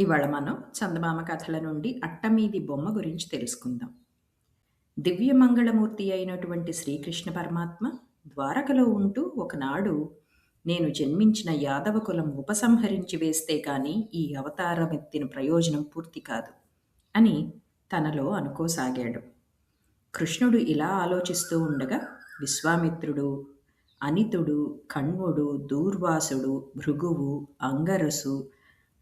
ఇవాళ మనం చందమామ కథల నుండి అట్టమీది బొమ్మ గురించి తెలుసుకుందాం. దివ్యమంగళమూర్తి అయినటువంటి శ్రీకృష్ణ పరమాత్మ ద్వారకలో ఉంటూ ఒకనాడు నేను జన్మించిన యాదవ కులం ఉపసంహరించి వేస్తే కానీ ఈ అవతారమెత్తిన ప్రయోజనం పూర్తి కాదు అని తనలో అనుకోసాగాడు. కృష్ణుడు ఇలా ఆలోచిస్తూ ఉండగా విశ్వామిత్రుడు, అనితుడు, కణ్వుడు, దూర్వాసుడు, భృగువు, అంగరసు,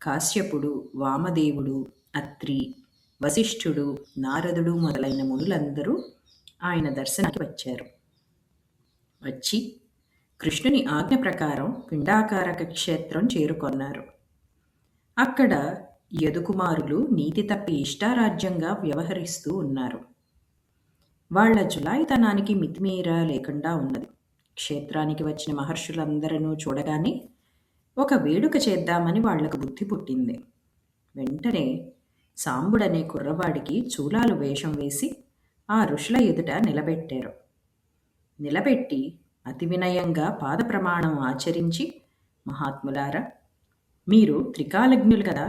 కాశ్యపుడు, వామదేవుడు, అత్రి, వశిష్ఠుడు, నారదుడు మొదలైన మునులందరూ ఆయన దర్శనానికి వచ్చారు. వచ్చి కృష్ణుని ఆజ్ఞ ప్రకారం పిండాకారక క్షేత్రం చేరుకొన్నారు. అక్కడ యదుకుమారులు నీతి తప్పి ఇష్టారాజ్యంగా వ్యవహరిస్తూ ఉన్నారు. వాళ్ల జులాయితనానికి మితిమీర లేకుండా ఉన్నది. క్షేత్రానికి వచ్చిన మహర్షులందరూ చూడగానే ఒక వేడుక చేద్దామని వాళ్లకు బుద్ధి పుట్టింది. వెంటనే సాంబుడనే కుర్రవాడికి చూలాలు వేషం వేసి ఆ ఋషుల ఎదుట నిలబెట్టారు. నిలబెట్టి అతి వినయంగా పాద ప్రమాణం ఆచరించి, మహాత్ములారా, మీరు త్రికాలజ్ఞులు కదా,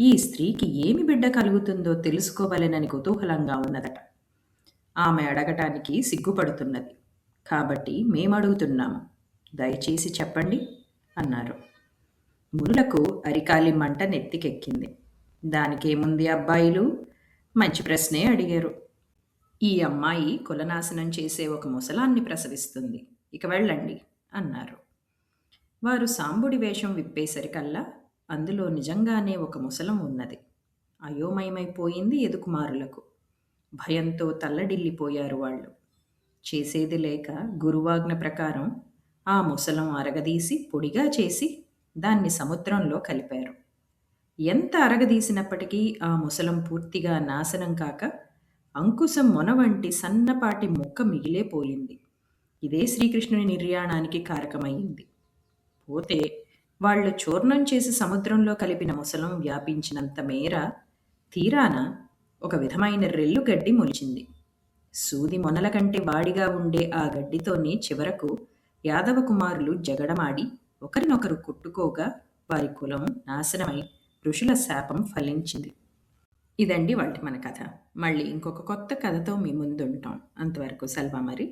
ఈ స్త్రీకి ఏమి బిడ్డ కలుగుతుందో తెలుసుకోవలెనని కుతూహలంగా ఉన్నదట. ఆమె అడగటానికి సిగ్గుపడుతున్నది. కాబట్టి మేమడుగుతున్నాము, దయచేసి చెప్పండి అన్నారు. మునులకు అరికాలి మంట నెత్తికెక్కింది. దానికేముంది అబ్బాయిలు, మంచి ప్రశ్నే అడిగారు. ఈ అమ్మాయి కులనాశనం చేసే ఒక ముసలాన్ని ప్రసవిస్తుంది, ఇక వెళ్ళండి అన్నారు. వారు సాంబుడి వేషం విప్పేసరికల్లా అందులో నిజంగానే ఒక ముసలం ఉన్నది. అయోమయమైపోయింది యదుకుమారులకు. భయంతో తల్లడిల్లిపోయారు వాళ్ళు. చేసేది లేక గురువాజ్ఞ ప్రకారం ఆ ముసలం అరగదీసి పొడిగా చేసి దాన్ని సముద్రంలో కలిపారు. ఎంత అరగదీసినప్పటికీ ఆ ముసలం పూర్తిగా నాశనం కాక అంకుశం మొన వంటి సన్నపాటి ముక్క మిగిలేపోయింది. ఇదే శ్రీకృష్ణుని నిర్యాణానికి కారకమైంది. పోతే వాళ్ళు చూర్ణం చేసి సముద్రంలో కలిపిన ముసలం వ్యాపించినంత మేర తీరాన ఒక విధమైన రెల్లు గడ్డి మొలిచింది. సూది మొనల కంటే వాడిగా ఉండే ఆ గడ్డితోనే చివరకు యాదవ కుమారులు జగడమాడి ఒకరినొకరు కొట్టుకోగా వారి కులం నాశనమై ఋషుల శాపం ఫలించింది. ఇదండి వాటి మన కథ. మళ్ళీ ఇంకొక కొత్త కథతో మీ ముందుంటాం. అంతవరకు సెలవు మరి.